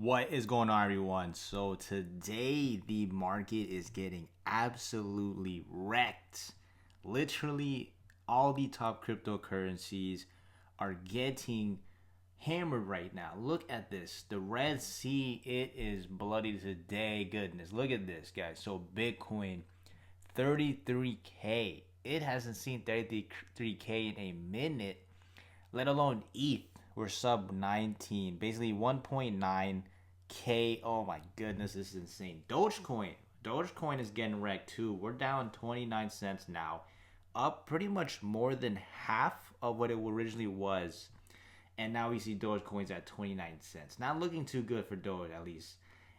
What is going on, everyone? So today the market is getting absolutely wrecked. Literally, all the top cryptocurrencies are getting hammered right now. Look at this. The Red Sea, it is bloody today. Goodness, look at this, guys. So Bitcoin, 33K. It hasn't seen 33K in a minute, let alone ETH. We're sub 19, basically 1.9K. Oh my goodness, this is insane. Dogecoin is getting wrecked too. We're down 29 cents now, up pretty much more than half of what it originally was. And now we see Dogecoin's at 29 cents. Not looking too good for Doge, at least.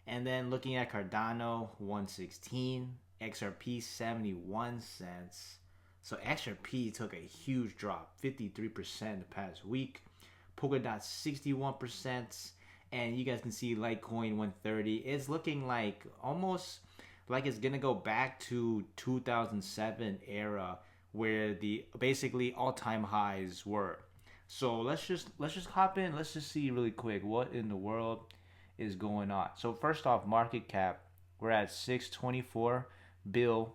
And then looking at Cardano, 116, XRP 71 cents. So XRP took a huge drop, 53% the past week. Polkadot 61%, and you guys can see Litecoin 130. It's looking like almost like it's gonna go back to 2007 era where the basically all-time highs were. So let's just hop in. Let's just see really quick what in the world is going on. So first off, market cap, we're at 624 bill.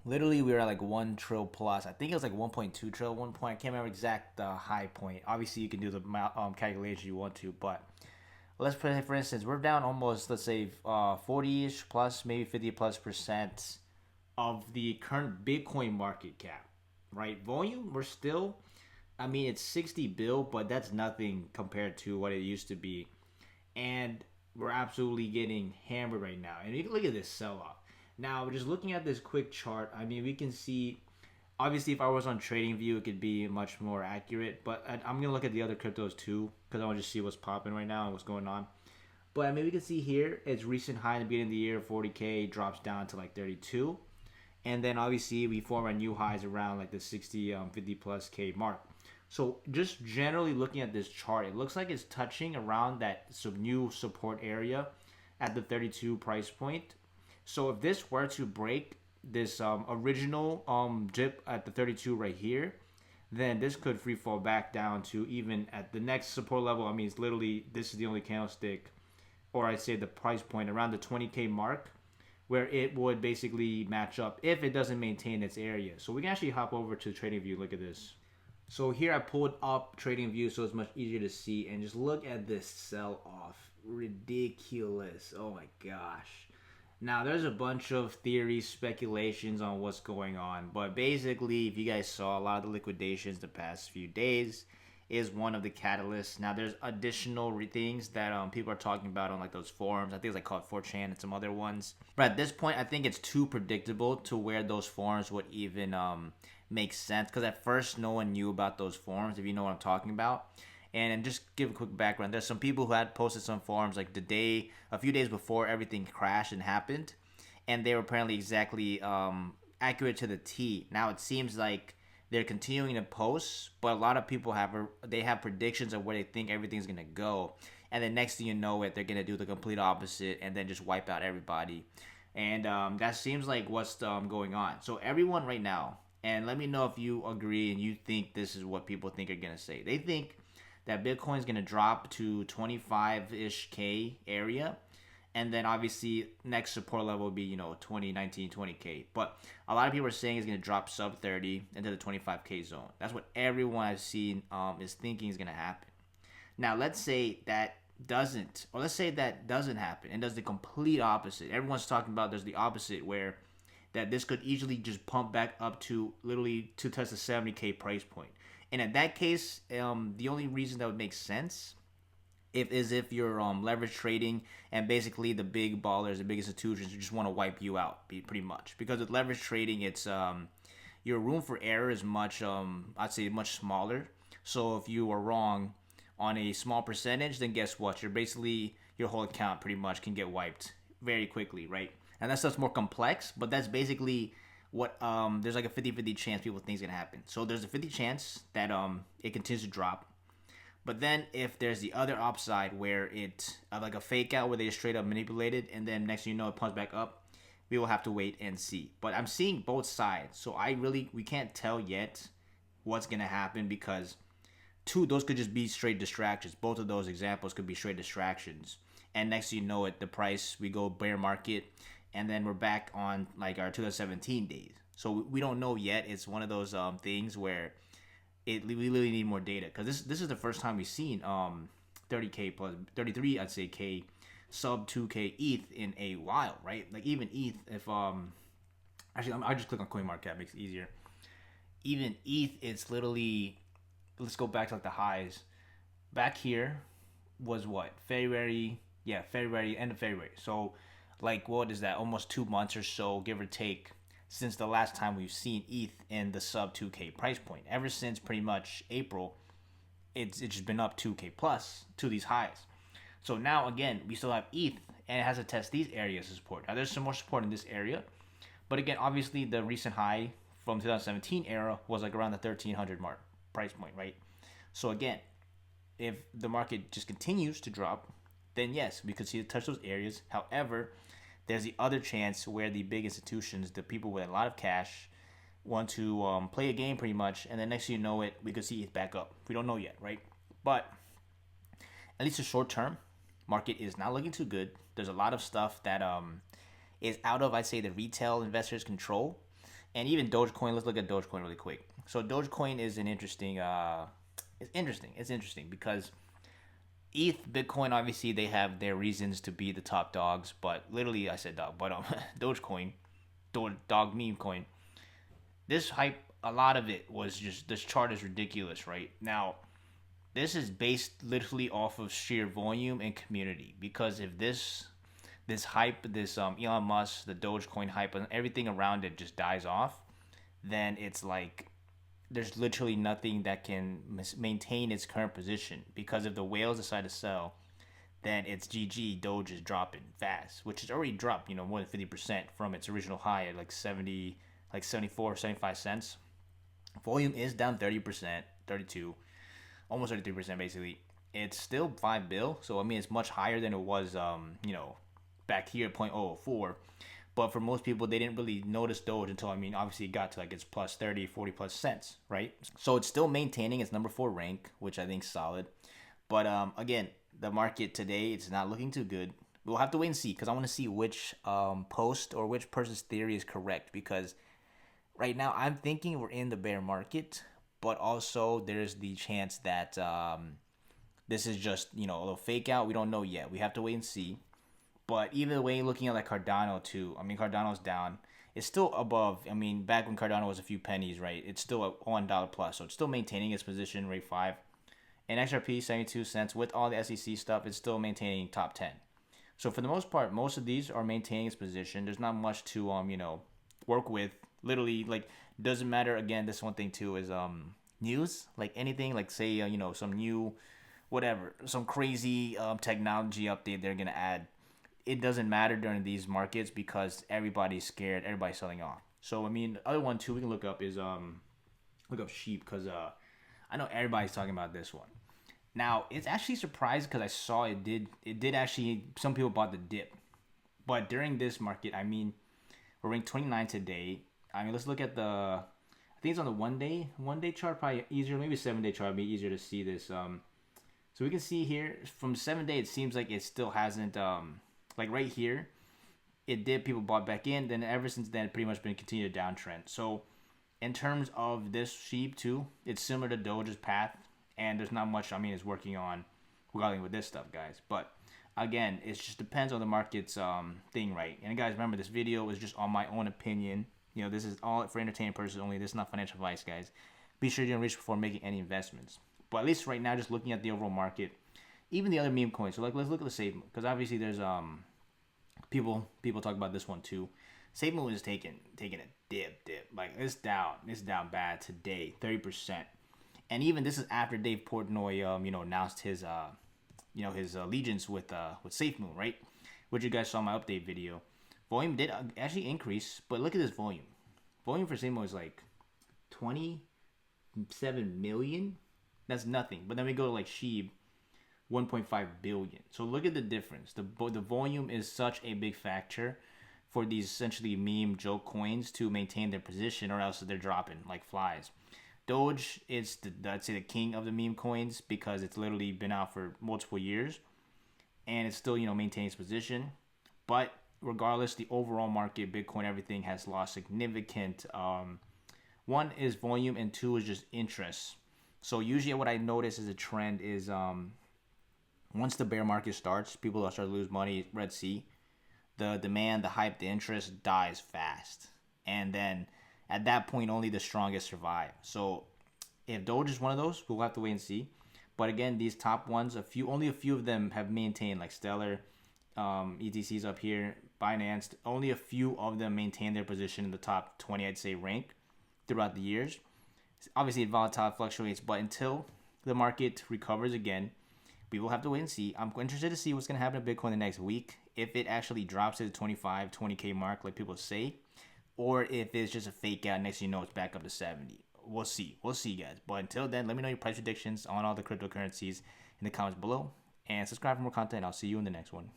Literally, we were at like 1 trill plus. I think it was like 1.2 trill at one point. I can't remember exact high point. Obviously, you can do the calculation you want to, but let's put it, for instance, we're down almost, let's say, 40-ish plus, maybe 50 plus percent of the current Bitcoin market cap, right? Volume, we're still, I mean, it's 60 bill, but that's nothing compared to what it used to be. And we're absolutely getting hammered right now. And you can look at this sell-off. Now, just looking at this quick chart, I mean, we can see, obviously, if I was on TradingView, it could be much more accurate. But I'm going to look at the other cryptos too, because I want to just see what's popping right now and what's going on. But I mean, we can see here, its recent high in the beginning of the year, 40K, drops down to like 32. And then, obviously, we form our new highs around like the 60, 50 plus K mark. So, just generally looking at this chart, it looks like it's touching around that new support area at the 32 price point. So if this were to break this original dip at the 32 right here, then this could free fall back down to even at the next support level. I mean, it's literally, this is the only candlestick, or I'd say the price point around the 20K mark, where it would basically match up if it doesn't maintain its area. So we can actually hop over to TradingView. Look at this. So here I pulled up TradingView so it's much easier to see, and just look at this sell off. Ridiculous. Oh my gosh. Now, there's a bunch of theories, speculations on what's going on, but basically, if you guys saw, a lot of the liquidations the past few days is one of the catalysts. Now, there's additional things that people are talking about on like those forums. I think it's like called 4chan and some other ones. But at this point, I think it's too predictable to where those forums would even make sense, because at first, no one knew about those forums, if you know what I'm talking about. And just give a quick background. There's some people who had posted some forums like a few days before everything crashed and happened, and they were apparently exactly accurate to the T. Now it seems like they're continuing to post, but a lot of people have predictions of where they think everything's gonna go, and then next thing you know it, they're gonna do the complete opposite and then just wipe out everybody. And that seems like what's going on. So everyone right now, and let me know if you agree and you think this is what people think are gonna say. They think that Bitcoin's going to drop to 25-ish K area. And then obviously next support level will be, 20, 19, 20K. But a lot of people are saying it's going to drop sub 30 into the 25K zone. That's what everyone I've seen is thinking is going to happen. Now, let's say that doesn't happen and does the complete opposite. Everyone's talking about there's the opposite, where that this could easily just pump back up to literally to touch the 70K price point. And in that case, the only reason that would make sense if you're leverage trading, and basically the big ballers, the big institutions, just want to wipe you out, pretty much. Because with leverage trading, it's your room for error is much, I'd say, much smaller. So if you are wrong on a small percentage, then guess what? Your whole account pretty much can get wiped very quickly, right? And that stuff's more complex, but that's basically what there's like a 50-50 chance people think is gonna happen. So there's a 50 chance that it continues to drop. But then if there's the other upside where it like a fake out where they straight up manipulated, and then next thing you know it pumps back up, we will have to wait and see. But I'm seeing both sides, so we can't tell yet what's gonna happen, because two, those could just be straight distractions. Both of those examples could be straight distractions. and next thing you know it, the price, we go bear market, and then we're back on like our 2017 days. So we don't know yet. It's one of those things where we really need more data, because this is the first time we've seen 30k plus 33, I'd say, k sub 2k ETH in a while, right? Like even ETH, if actually I'll just click on CoinMarketCap, makes it easier. Even ETH, it's literally, let's go back to like the highs. Back here was what, February, end of February. So like, what is that, almost 2 months or so, give or take, since the last time we've seen ETH in the sub 2k price point. Ever since pretty much April, it's just been up 2k plus to these highs. So now again, we still have ETH, and it has to test these areas of support. Now there's some more support in this area, but again, obviously the recent high from 2017 era was like around the 1300 mark price point, right? So again, if the market just continues to drop, then yes, we could see it touch those areas. However, there's the other chance where the big institutions, the people with a lot of cash, want to play a game pretty much, and then next thing you know it, we could see it back up. We don't know yet, right? But at least the short term, market is not looking too good. There's a lot of stuff that is out of, I'd say, the retail investors' control. And even Dogecoin, let's look at Dogecoin really quick. So Dogecoin is an interesting, it's interesting because ETH, Bitcoin, obviously they have their reasons to be the top dogs, but literally I said dog, but Dogecoin, dog meme coin, this hype, a lot of it was just, this chart is ridiculous, right? Now, this is based literally off of sheer volume and community, because if this hype, this Elon Musk, the Dogecoin hype, and everything around it just dies off, then it's like there's literally nothing that can maintain its current position, because if the whales decide to sell, then it's GG. Doge is dropping fast, which has already dropped, more than 50% from its original high at like 74, 75 cents. Volume is down 30%, 32, almost 33% basically. It's still 5 bill, so I mean it's much higher than it was, back here at 0.004. But for most people, they didn't really notice Doge until, obviously it got to like its plus 30, 40 plus cents, right? So it's still maintaining its number 4 rank, which I think is solid. But again, the market today, it's not looking too good. We'll have to wait and see, because I want to see which post or which person's theory is correct, because right now I'm thinking we're in the bear market, but also there's the chance that this is just, a little fake out. We don't know yet. We have to wait and see. But either way, looking at like Cardano too, Cardano's down. It's still above, back when Cardano was a few pennies, right? It's still at $1 plus, so it's still maintaining its position, rate 5. And XRP, 72 cents. With all the SEC stuff, it's still maintaining top 10. So for the most part, most of these are maintaining its position. There's not much to, work with. Literally, like, doesn't matter. Again, this one thing too is news. Like anything, like say, some new, whatever, some crazy technology update they're going to add. It doesn't matter during these markets, because everybody's scared, everybody's selling off. So the other one too we can look up is look up SHIB, because I know everybody's talking about this one. Now it's actually surprised, because I saw it did actually, some people bought the dip, but during this market, we're ranked 29 today. Let's look at I think it's on the one day chart, probably easier, maybe 7-day chart would be easier to see this. So we can see here from 7-day, it seems like it still hasn't like right here, it did, people bought back in, then ever since then, pretty much been continued downtrend. So in terms of this SHIB too, it's similar to Doge's path, and there's not much, it's working on regarding with this stuff, guys. But again, it just depends on the market's thing, right? And guys, remember, this video is just on my own opinion. This is all for entertainment purposes only. This is not financial advice, guys. Be sure you don't reach before making any investments. But at least right now, just looking at the overall market, even the other meme coins. So like, let's look at the SAFEMOON, because obviously there's people talk about this one too. SAFEMOON is taking a dip. Like it's down bad today, 30%. And even this is after Dave Portnoy announced his his allegiance with SAFEMOON, right? Which you guys saw in my update video. Volume did actually increase, but look at this volume. Volume for SAFEMOON is like 27 million. That's nothing. But then we go to like SHIB, 1.5 billion. So look at the difference. The volume is such a big factor for these essentially meme joke coins to maintain their position, or else they're dropping like flies. Doge is I'd say the king of the meme coins, because it's literally been out for multiple years, and it's still, maintaining its position. But regardless, the overall market, Bitcoin, everything has lost significant. One is volume, and two is just interest. So usually what I notice as a trend is once the bear market starts, people will start to lose money, Red Sea. The demand, the hype, the interest dies fast. And then at that point, only the strongest survive. So if Doge is one of those, we'll have to wait and see. But again, these top ones, only a few of them have maintained, like Stellar, ETC's up here, Binance. Only a few of them maintain their position in the top 20, I'd say, rank throughout the years. Obviously, it volatile, fluctuates, but until the market recovers again, we will have to wait and see. I'm interested to see what's going to happen to Bitcoin the next week. If it actually drops to the 25, 20K mark, like people say, or if it's just a fake out, next thing you know, it's back up to 70. We'll see, guys. But until then, let me know your price predictions on all the cryptocurrencies in the comments below. And subscribe for more content. I'll see you in the next one.